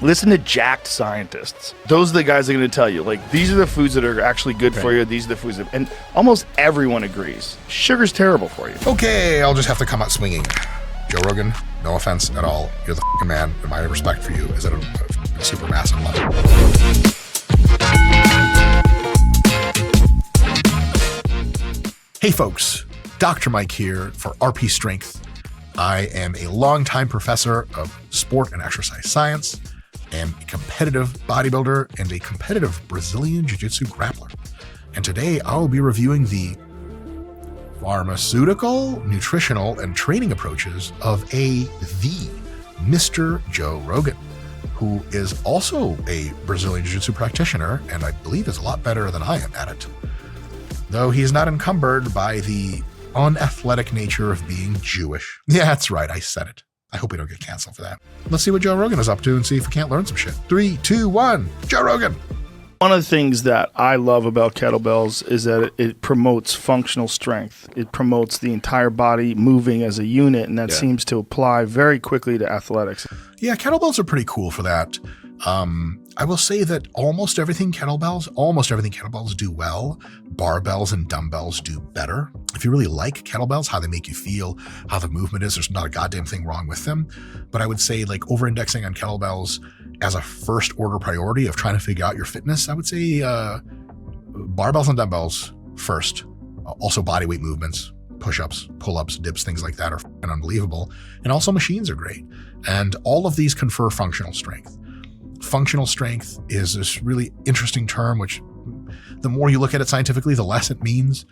Listen to jacked scientists. Those are the guys that are going to tell you, like, these are the foods that are actually good for you. These are the foods that, and almost everyone agrees. Sugar's terrible for you. Okay, I'll just have to come out swinging. Joe Rogan, no offense at all. You're the f***ing man, and my respect for you is at a super massive level. Hey folks, Dr. Mike here for RP Strength. I am a longtime professor of sport and exercise science, am a competitive bodybuilder, and a competitive Brazilian Jiu-Jitsu grappler. And today I'll be reviewing the pharmaceutical, nutritional, and training approaches of the Mr. Joe Rogan, who is also a Brazilian Jiu-Jitsu practitioner, and I believe is a lot better than I am at it. Though he's not encumbered by the unathletic nature of being Jewish. Yeah, that's right, I said it. I hope we don't get canceled for that. Let's see what Joe Rogan is up to and see if we can't learn some shit. 3, 2, 1, Joe Rogan. One of the things that I love about kettlebells is that it promotes functional strength. It promotes the entire body moving as a unit, and that seems to apply very quickly to athletics. Yeah, kettlebells are pretty cool for that. I will say that almost everything kettlebells do well. Barbells and dumbbells do better. If you really like kettlebells, how they make you feel, how the movement is, there's not a goddamn thing wrong with them. But I would say, like, over-indexing on kettlebells as a first order priority of trying to figure out your fitness, I would say barbells and dumbbells first. Also body weight movements, push-ups, pull-ups, dips, things like that are unbelievable. And also machines are great. And all of these confer functional strength. Functional strength is this really interesting term, which the more you look at it scientifically, the less it means.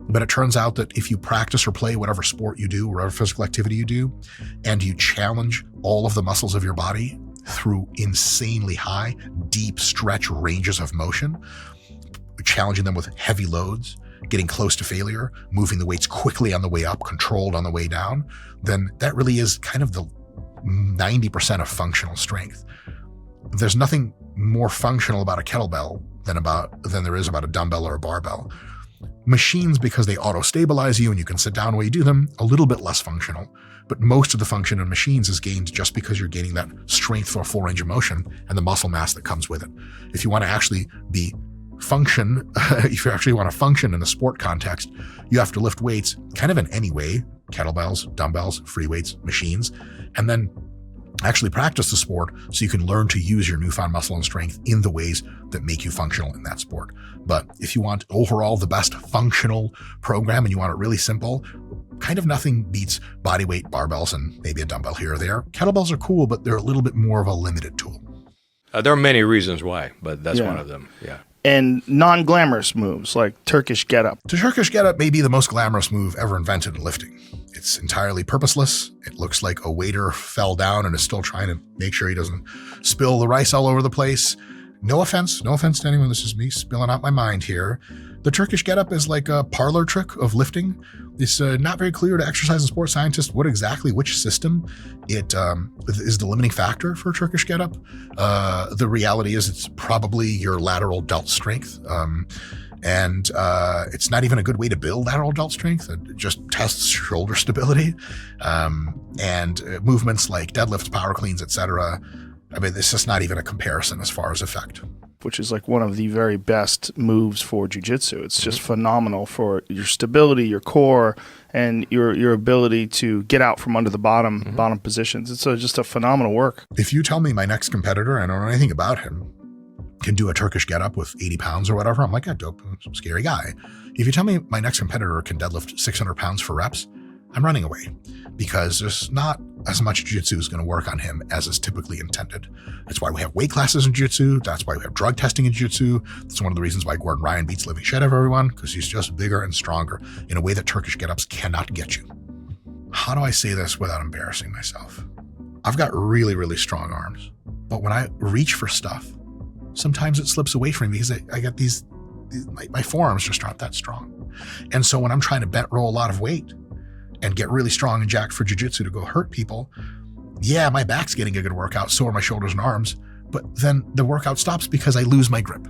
But it turns out that if you practice or play whatever sport you do, whatever physical activity you do, and you challenge all of the muscles of your body through insanely high, deep stretch ranges of motion, challenging them with heavy loads, getting close to failure, moving the weights quickly on the way up, controlled on the way down, then that really is kind of the 90% of functional strength. There's nothing more functional about a kettlebell than there is about a dumbbell or a barbell. Machines, because they auto-stabilize you and you can sit down while you do them, a little bit less functional. But most of the function in machines is gained just because you're gaining that strength for a full range of motion and the muscle mass that comes with it. If you want to actually if you actually want to function in a sport context, you have to lift weights kind of in any way, kettlebells, dumbbells, free weights, machines, and then actually practice the sport so you can learn to use your newfound muscle and strength in the ways that make you functional in that sport. But if you want overall the best functional program and you want it really simple, kind of nothing beats body weight, barbells, and maybe a dumbbell here or there. Kettlebells are cool, but they're a little bit more of a limited tool. There are many reasons why, but that's one of them, yeah. And non-glamorous moves like Turkish Get Up. The Turkish Get Up may be the most glamorous move ever invented in lifting. It's entirely purposeless. It looks like a waiter fell down and is still trying to make sure he doesn't spill the rice all over the place. No offense to anyone. This is me spilling out my mind here. The Turkish Get Up is like a parlor trick of lifting. It's not very clear to exercise and sports scientists which system it is the limiting factor for Turkish Get Up. The reality is it's probably your lateral delt strength. And it's not even a good way to build lateral delt strength. It just tests shoulder stability. And movements like deadlifts, power cleans, etc. I mean, this is not even a comparison as far as effect. Which is like one of the very best moves for jiu-jitsu. It's just phenomenal for your stability, your core, and your ability to get out from under the bottom positions. It's just a phenomenal work. If you tell me my next competitor, I don't know anything about him, can do a Turkish Get Up with 80 pounds or whatever, I'm like, yeah, dope, scary guy. If you tell me my next competitor can deadlift 600 pounds for reps, I'm running away because there's not as much jiu-jitsu is going to work on him as is typically intended. That's why we have weight classes in jiu-jitsu. That's why we have drug testing in jiu-jitsu. That's one of the reasons why Gordon Ryan beats living shit out of everyone, because he's just bigger and stronger in a way that Turkish Get-Ups cannot get you. How do I say this without embarrassing myself? I've got really, really strong arms, but when I reach for stuff, sometimes it slips away from me because I got my forearms just aren't that strong. And so when I'm trying to bent roll a lot of weight and get really strong and jacked for jiu-jitsu to go hurt people, yeah, my back's getting a good workout, so are my shoulders and arms, but then the workout stops because I lose my grip.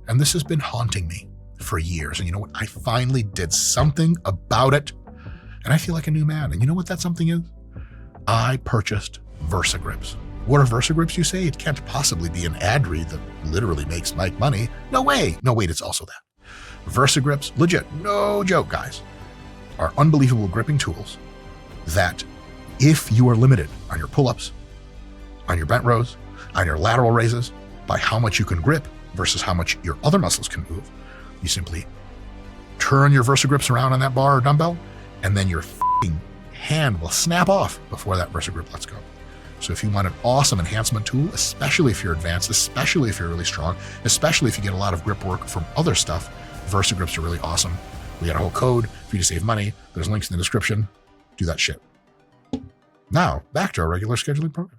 And this has been haunting me for years. And you know what? I finally did something about it, and I feel like a new man. And you know what that something is? I purchased Versa grips. What are VersaGrips, you say? It can't possibly be an ad read that literally makes Mike money. No way. No, wait, it's also that. VersaGrips, legit, no joke, guys, are unbelievable gripping tools that if you are limited on your pull-ups, on your bent rows, on your lateral raises, by how much you can grip versus how much your other muscles can move, you simply turn your VersaGrips around on that bar or dumbbell, and then your hand will snap off before that VersaGrip lets go. So if you want an awesome enhancement tool, especially if you're advanced, especially if you're really strong, especially if you get a lot of grip work from other stuff, VersaGrips are really awesome. We got a whole code for you to save money. There's links in the description. Do that shit. Now, back to our regular scheduling program.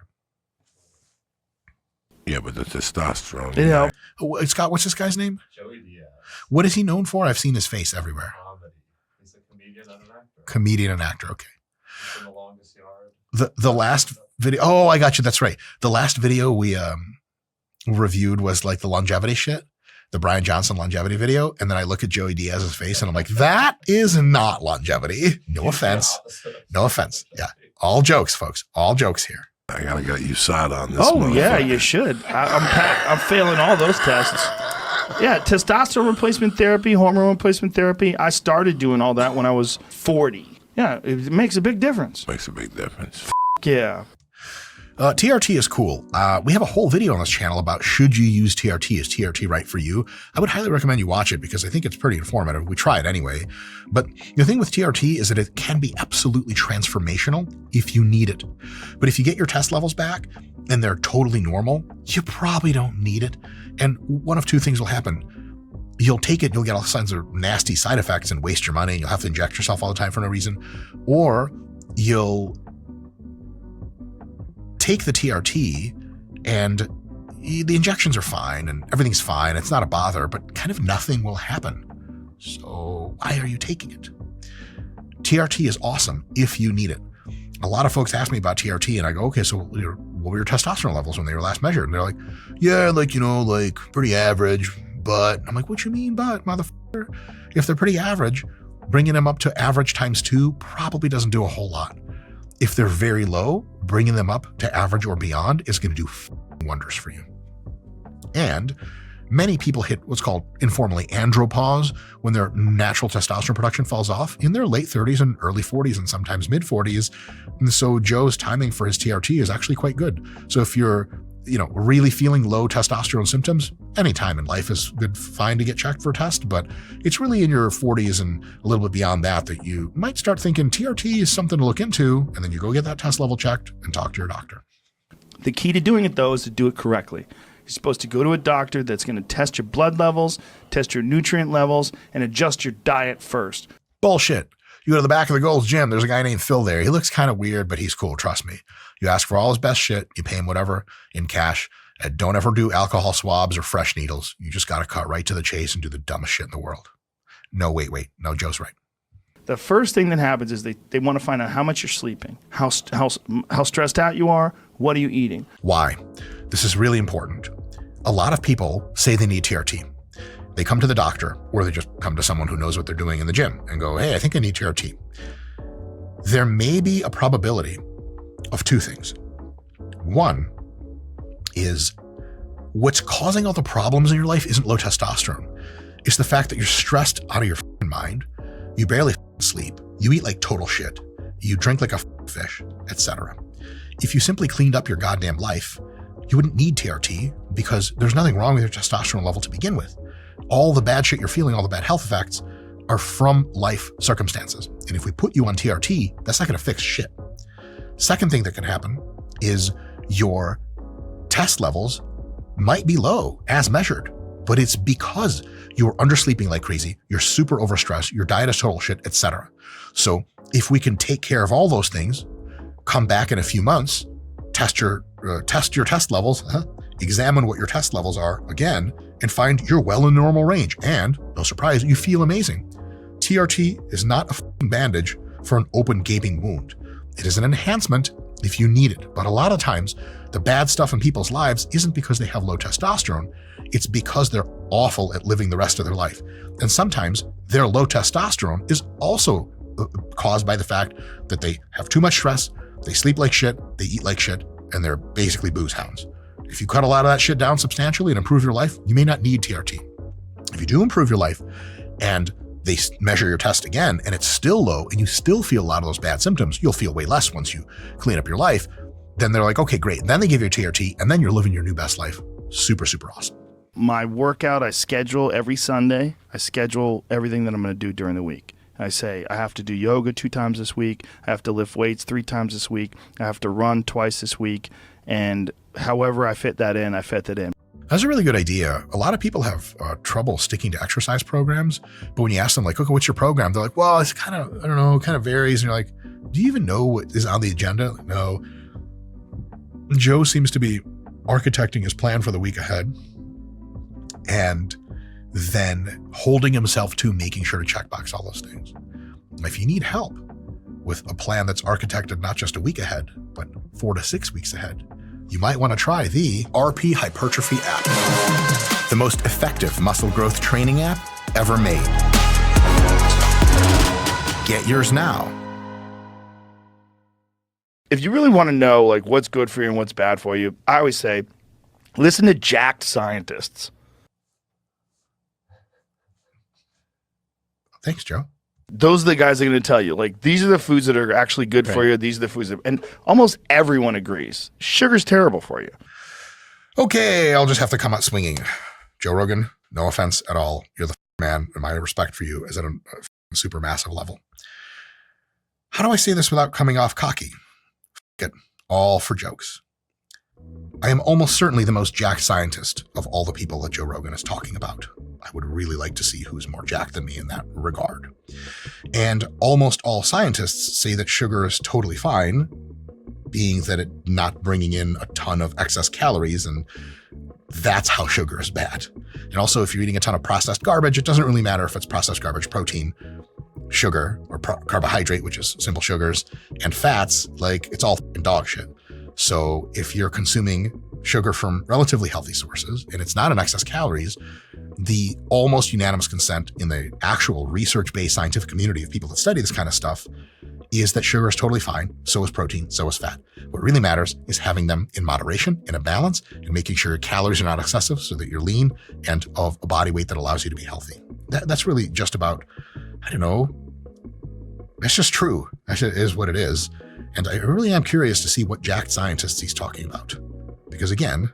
Yeah, but the testosterone. Yeah. Oh, Scott, what's this guy's name? Joey Diaz. What is he known for? I've seen his face everywhere. Comedy. He's a comedian and an actor. Comedian and actor, okay. He's in The Longest Yard. The last video, oh, I got you, that's right. The last video we reviewed was like the longevity shit, the Brian Johnson longevity video, and then I look at Joey Diaz's face and I'm like, that is not longevity. No offense. No offense. Yeah. All jokes, folks. All jokes here. I gotta get you side on this. Oh yeah, you should. I'm failing all those tests. Yeah, testosterone replacement therapy, hormone replacement therapy. I started doing all that when I was 40. Yeah, it makes a big difference. Makes a big difference. Yeah. TRT is cool. We have a whole video on this channel about should you use TRT? Is TRT right for you? I would highly recommend you watch it because I think it's pretty informative. We try it anyway. But the thing with TRT is that it can be absolutely transformational if you need it. But if you get your test levels back and they're totally normal, you probably don't need it. And one of two things will happen. You'll take it, you'll get all kinds of nasty side effects and waste your money. And you'll have to inject yourself all the time for no reason. Or you'll take the TRT and the injections are fine and everything's fine. It's not a bother, but kind of nothing will happen. So why are you taking it? TRT is awesome if you need it. A lot of folks ask me about TRT and I go, okay, so what were your testosterone levels when they were last measured? And they're like, yeah, like pretty average, but I'm like, what you mean, but motherfucker? If they're pretty average, bringing them up to average times 2 probably doesn't do a whole lot. If they're very low, bringing them up to average or beyond is going to do wonders for you. And many people hit what's called informally andropause when their natural testosterone production falls off in their late 30s and early 40s and sometimes mid 40s. And so Joe's timing for his TRT is actually quite good. So if you're really feeling low testosterone symptoms, any time in life is good, fine to get checked for a test, but it's really in your 40s and a little bit beyond that you might start thinking TRT is something to look into, and then you go get that test level checked and talk to your doctor. The key to doing it, though, is to do it correctly. You're supposed to go to a doctor that's going to test your blood levels, test your nutrient levels, and adjust your diet first. Bullshit. You go to the back of the Gold's Gym, there's a guy named Phil there. He looks kind of weird, but he's cool, trust me. You ask for all his best shit, you pay him whatever in cash, and don't ever do alcohol swabs or fresh needles. You just got to cut right to the chase and do the dumbest shit in the world. No, wait. No, Joe's right. The first thing that happens is they want to find out how much you're sleeping, how stressed out you are, what are you eating. Why? This is really important. A lot of people say they need TRT. They come to the doctor or they just come to someone who knows what they're doing in the gym and go, hey, I think I need TRT. There may be a probability of two things. One is what's causing all the problems in your life isn't low testosterone. It's the fact that you're stressed out of your mind. You barely sleep. You eat like total shit. You drink like a fish, etc. If you simply cleaned up your goddamn life, you wouldn't need TRT because there's nothing wrong with your testosterone level to begin with. All the bad shit you're feeling, all the bad health effects are from life circumstances. And if we put you on TRT, that's not going to fix shit. Second thing that can happen is your test levels might be low as measured, but it's because you're undersleeping like crazy, you're super overstressed, your diet is total shit, etc. So if we can take care of all those things, come back in a few months, test your test levels, examine what your test levels are again, and find you're well in the normal range. And no surprise, you feel amazing. TRT is not a bandage for an open gaping wound. It is an enhancement if you need it. But a lot of times, the bad stuff in people's lives isn't because they have low testosterone. It's because they're awful at living the rest of their life. And sometimes their low testosterone is also caused by the fact that they have too much stress, they sleep like shit, they eat like shit, and they're basically booze hounds. If you cut a lot of that shit down substantially and improve your life, you may not need TRT. If you do improve your life and they measure your test again and it's still low and you still feel a lot of those bad symptoms, you'll feel way less once you clean up your life. Then they're like, okay, great. And then they give you a TRT and then you're living your new best life. Super, super awesome. My workout, I schedule every Sunday. I schedule everything that I'm going to do during the week. I say I have to do yoga 2 times this week. I have to lift weights 3 times this week. I have to run twice this week. And however I fit that in, I fit that in. That's a really good idea. A lot of people have trouble sticking to exercise programs, but when you ask them like, okay, what's your program? They're like, well, it's kind of, I don't know, kind of varies. And you're like, do you even know what is on the agenda? Like, no. Joe seems to be architecting his plan for the week ahead and then holding himself to making sure to checkbox all those things. If you need help with a plan that's architected not just a week ahead, but 4 to 6 weeks ahead, you might want to try the RP Hypertrophy App, the most effective muscle growth training app ever made. Get yours now. If you really want to know like what's good for you and what's bad for you, I always say, listen to jacked scientists. Thanks, Joe. Those are the guys that are going to tell you, like, these are the foods that are actually good for you. These are the foods that, and almost everyone agrees. Sugar's terrible for you. Okay, I'll just have to come out swinging. Joe Rogan, no offense at all. You're the man, and my respect for you is at a super massive level. How do I say this without coming off cocky? It, all for jokes. I am almost certainly the most jacked scientist of all the people that Joe Rogan is talking about. I would really like to see who's more jacked than me in that regard. And almost all scientists say that sugar is totally fine, being that it not bringing in a ton of excess calories, and that's how sugar is bad. And also, if you're eating a ton of processed garbage, it doesn't really matter if it's processed garbage, protein, sugar, or carbohydrate, which is simple sugars, and fats, like it's all dog shit. So if you're consuming sugar from relatively healthy sources and it's not in excess calories, the almost unanimous consent in the actual research-based scientific community of people that study this kind of stuff is that sugar is totally fine. So is protein, so is fat. What really matters is having them in moderation, in a balance, and making sure your calories are not excessive so that you're lean and of a body weight that allows you to be healthy. That's really just about, I don't know, it's just true. That is what it is. And I really am curious to see what jacked scientists he's talking about. Because again,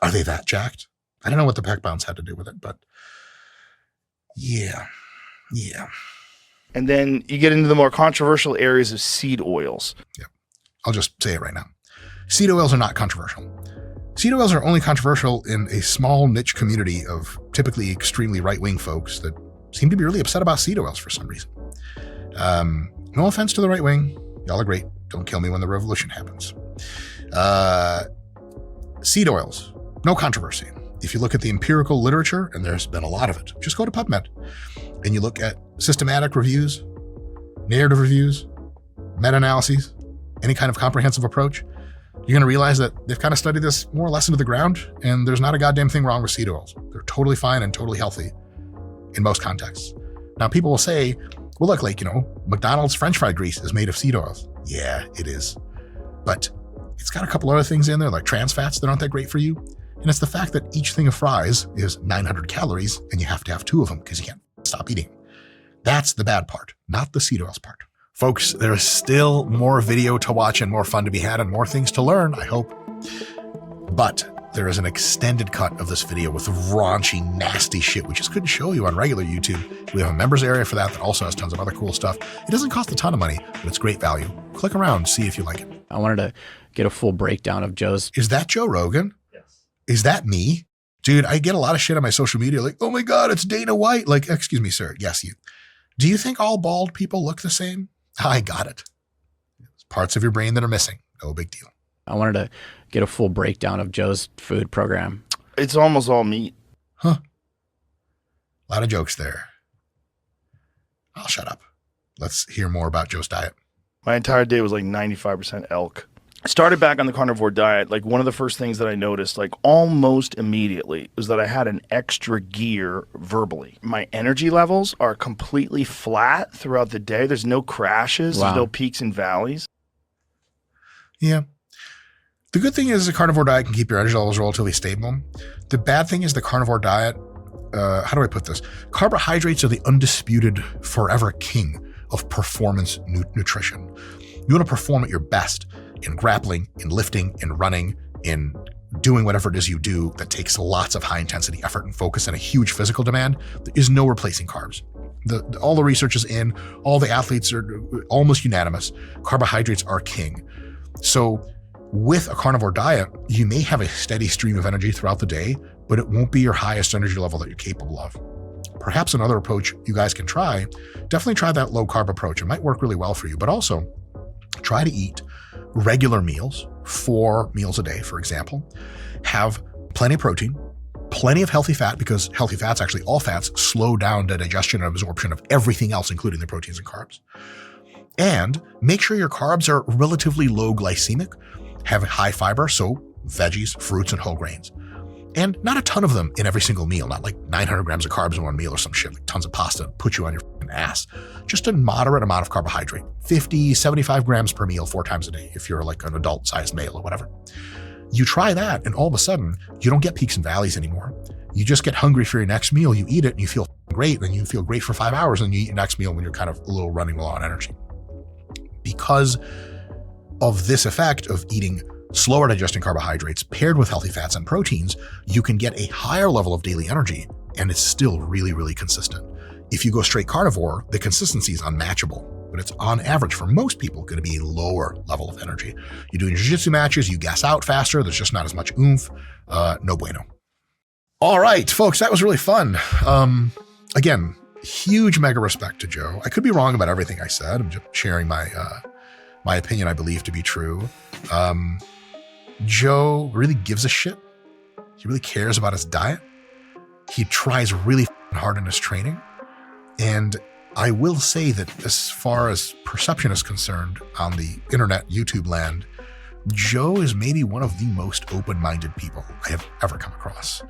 are they that jacked? I don't know what the peck bounce had to do with it, but yeah. And then you get into the more controversial areas of seed oils. Yeah, I'll just say it right now. Seed oils are not controversial. Seed oils are only controversial in a small niche community of typically extremely right-wing folks that seem to be really upset about seed oils for some reason. No offense to the right wing. Y'all are great. Don't kill me when the revolution happens. Seed oils, no controversy. If you look at the empirical literature, and there's been a lot of it, just go to PubMed and you look at systematic reviews, narrative reviews, meta-analyses, any kind of comprehensive approach, you're going to realize that they've kind of studied this more or less into the ground, and there's not a goddamn thing wrong with seed oils. They're totally fine and totally healthy in most contexts. Now, people will say, well, look, like, McDonald's French fry grease is made of seed oils. Yeah, it is. But it's got a couple other things in there, like trans fats that aren't that great for you. And it's the fact that each thing of fries is 900 calories, and you have to have 2 of them because you can't stop eating. That's the bad part, not the seed oils part. Folks, there is still more video to watch and more fun to be had and more things to learn, I hope. But there is an extended cut of this video with raunchy, nasty shit we just couldn't show you on regular YouTube. We have a members area for that also has tons of other cool stuff. It doesn't cost a ton of money, but it's great value. Click around, see if you like it. I wanted to get a full breakdown of Joe's. Is that Joe Rogan? Yes. Is that me? Dude, I get a lot of shit on my social media like, oh my God, it's Dana White. Like, excuse me, sir. Yes, you. Do you think all bald people look the same? I got it. It's parts of your brain that are missing. No big deal. I wanted to get a full breakdown of Joe's food program. It's almost all meat. Huh. A lot of jokes there. I'll shut up. Let's hear more about Joe's diet. My entire day was like 95% elk. I started back on the carnivore diet. Like one of the first things that I noticed, like almost immediately, was that I had an extra gear verbally. My energy levels are completely flat throughout the day. There's no crashes. Wow. There's no peaks and valleys. Yeah. The good thing is a carnivore diet can keep your energy levels relatively stable. The bad thing is the carnivore diet, how do I put this? Carbohydrates are the undisputed forever king of performance nutrition. You want to perform at your best in grappling, in lifting, in running, in doing whatever it is you do that takes lots of high intensity effort and focus and a huge physical demand. There is no replacing carbs. All the research is in, all the athletes are almost unanimous. Carbohydrates are king. So with a carnivore diet, you may have a steady stream of energy throughout the day, but it won't be your highest energy level that you're capable of. Perhaps another approach you guys can try, definitely try that low carb approach. It might work really well for you, but also try to eat regular meals, 4 meals a day, for example. Have plenty of protein, plenty of healthy fat, because healthy fats, actually all fats, slow down the digestion and absorption of everything else, including the proteins and carbs. And make sure your carbs are relatively low glycemic, have high fiber, so veggies, fruits, and whole grains. And not a ton of them in every single meal, not like 900 grams of carbs in one meal or some shit, like tons of pasta, put you on your ass. Just a moderate amount of carbohydrate, 50, 75 grams per meal 4 times a day if you're like an adult-sized male or whatever. You try that, and all of a sudden, you don't get peaks and valleys anymore. You just get hungry for your next meal, you eat it, and you feel great, and you feel great for 5 hours, and you eat your next meal when you're kind of a little running low on energy. Because of this effect of eating slower digesting carbohydrates paired with healthy fats and proteins, you can get a higher level of daily energy, and it's still really, really consistent. If you go straight carnivore, the consistency is unmatchable, but it's on average for most people going to be a lower level of energy. You're doing jiu-jitsu matches, you gas out faster, there's just not as much oomph, no bueno. All right, folks, that was really fun. Again, huge mega respect to Joe. I could be wrong about everything I said. I'm just sharing my opinion I believe to be true. Joe really gives a shit. He really cares about his diet. He tries really hard in his training. And I will say that as far as perception is concerned on the internet, YouTube land, Joe is maybe one of the most open-minded people I have ever come across.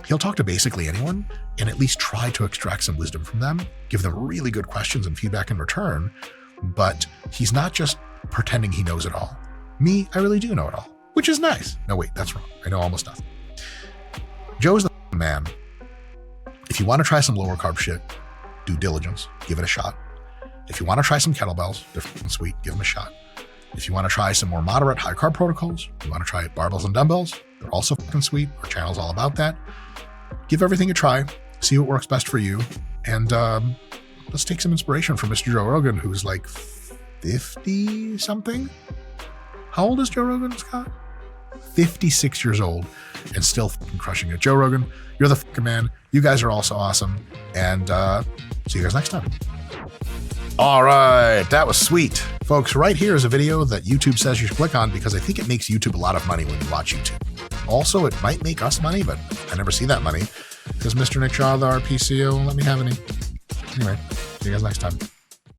He'll talk to basically anyone and at least try to extract some wisdom from them, give them really good questions and feedback in return, but he's not just pretending he knows it all. Me, I really do know it all, which is nice. No, wait, that's wrong. I know almost nothing. Joe's the man. If you want to try some lower carb shit, due diligence, give it a shot. If you want to try some kettlebells, they're sweet, give them a shot. If you want to try some more moderate high carb protocols, you want to try barbells and dumbbells, they're also sweet. Our channel's all about that. Give everything a try, see what works best for you, and let's take some inspiration from Mr. Joe Rogan, who's like 50 something. How old is Joe Rogan, Scott? 56 years old and still crushing it. Joe Rogan, you're the fucking man. You guys are also awesome. And see you guys next time. All right, that was sweet. Folks, right here is a video that YouTube says you should click on because I think it makes YouTube a lot of money when you watch YouTube. Also, it might make us money, but I never see that money because Mr. Nick Shaw, the RP CEO, won't let me have any. Anyway, see you guys next time.